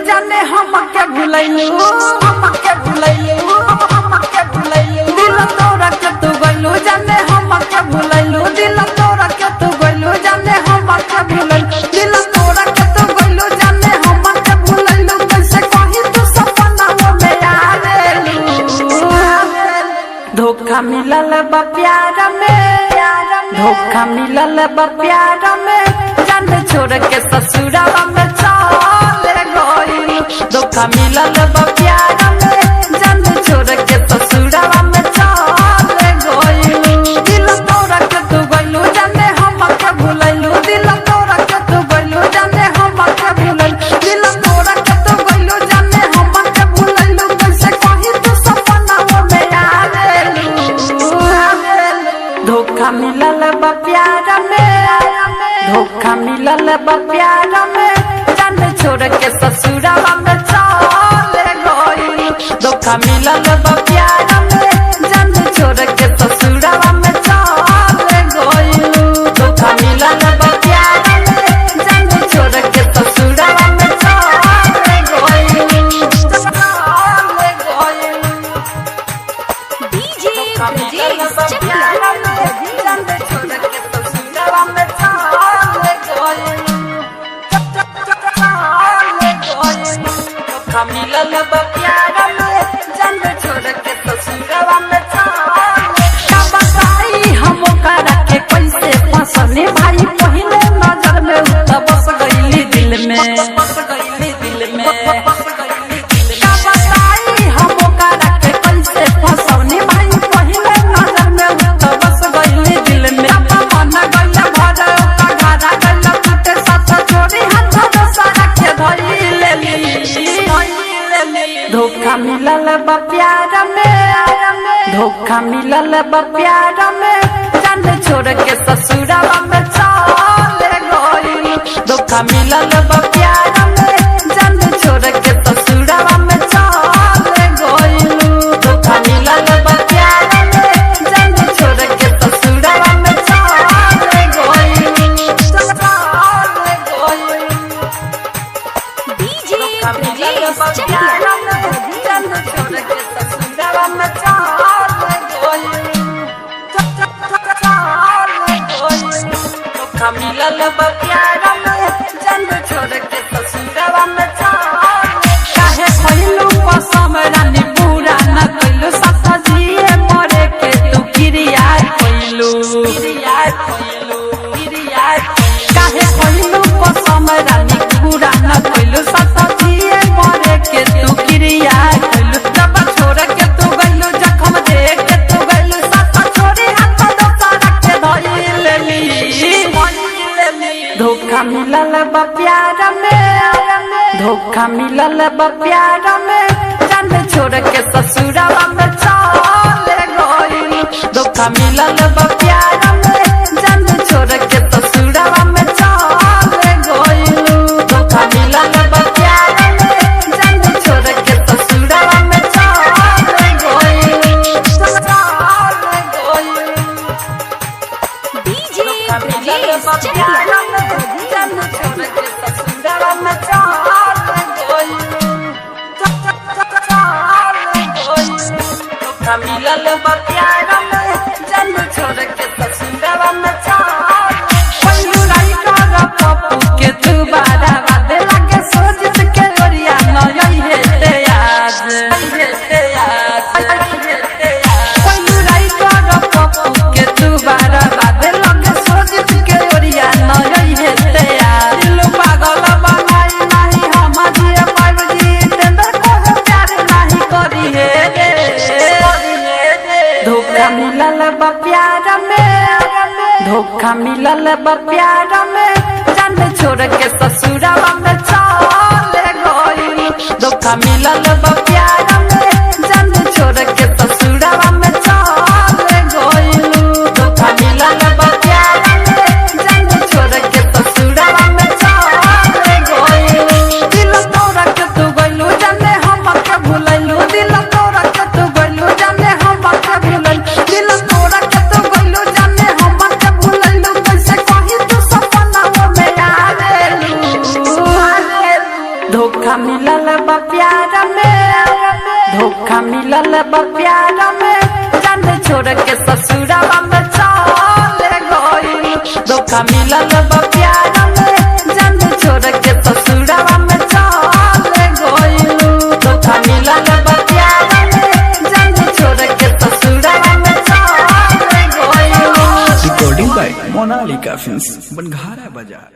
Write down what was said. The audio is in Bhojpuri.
जाने हमके भुलैलू दिल तोरा के तू गइलू जाने हमके भुलैलू दिल तोरा के तू गइलू जाने हमके भुलैलू दिल तोरा के तू गइलू जाने हमके भुलैलू कैसे कहि तू सपना में आवेलू धोखा मिलल बा प्यार में धोखा मिलल बा प्यार में जान छोड़ के ससुरावा में धोखा मिलल बा प्यार में जान छोड़ के ससुरावा में चल गइलू दिल तोरा के तू गइलू जाने हमके भुलैलू दिल तोरा के तू गइलू जाने हमके भुलैलू दिल तोरा के तू गइलू जाने हमके भुलैलू कैसे कहि तू सपना में आवेलू धोखा मिलल बा प्यार में धोखा मिलल बा प्यार में जान छोड़ के ससुरावा में धोखा मिलल बा प्यार में जान छोड़ के ससुरावा में चल गइलू धोखा मिलल बा प्यार में जान छोड़ के ससुरावा में चल गइलू डीजे धोखा मिलल बा प्यार में जान छोड़ के ससुरावा में चल गइलू धोखा मिलल बा प्यार भाई पहले नजर में बस गईली दिल में हम कैसे फसौनी भाई पहले नजर में बस गईली दिल में मन गइल भर घरा गइल टूटे साथ छोड़ी हाथ सारा के धइलेली धोखा मिलल बा प्यार में धोखा मिलल बा प्यार में जान छोड़ के ससुरावा में चल गइलू धोखा मिलल बा प्यार में जान छोड़ के ससुरावा में चल गइलू धोखा मिलल बा प्यार में जान छोड़ के ससुरावा में चल गइलू डीजे धोखा मिलल बा प्यार में जान छोड़ के ससुरावा में चल गइलू धोखा मिलल बा प्यार में जान छोड़ के ससुरावा में काहे खइलू कसम रानी पूरा न कइलू साथ जिए मरे के तू क्रिया कइलू काहे खइलू कसम रानी पूरा न कइलू साथ जिए मरे के तू क्रिया कइलू जब छोड़ के तू गइलू जखम दे के तू गइलू साथ छोड़ी हाथ दोसरा के धइलेली धोखा मिलल बा प्यार में धोखा मिलल बा प्यार में जान छोड़ के ससुरावा में चल गइलू धोखा मिलल बा प्यार में जान छोड़ के ससुरावा में चल गइलू धोखा मिलल बा प्यार में जान छोड़ के ससुरावा में चल गइलू डीजे मिलल बा प्यार में जान छोड़ के ससुरावा में चल गइलू धोखा मिलल बा प्यार में जान छोड़ के बा प्यार में, धोखा मिलल बा प्यार में, जान छोड़ के ससुरावा में चले गइल। धोखा मिलल बा प्यार में, जान छोड़ के ससुरावा में चले गइल। धोखा मिलल बा प्यार में, जान छोड़ के ससुरावा में चले गइल। दिल तोड़ के तू गइलू जाने हम के भुलैलू, दिल तोड़ के तू गइलू जाने हम के भुलैलू, दिल तोड़ के तू गइलू जाने हम के भुलैलू। कैसे कहीं तू सपना में आवेलू। धोखा मिलल बा प्यार में, धोखा मिलल बा प्यार में, जान छोड़ के ससुरावा में चले गइल। धोखा मिलल बा प्यार में, जान छोड़ के ससुरावा में चले गइल। धोखा मिलल बा प्यार में, जान छोड़ के ससुरावा में चले गइल। Recording by Monalika films, Banghara बाजार।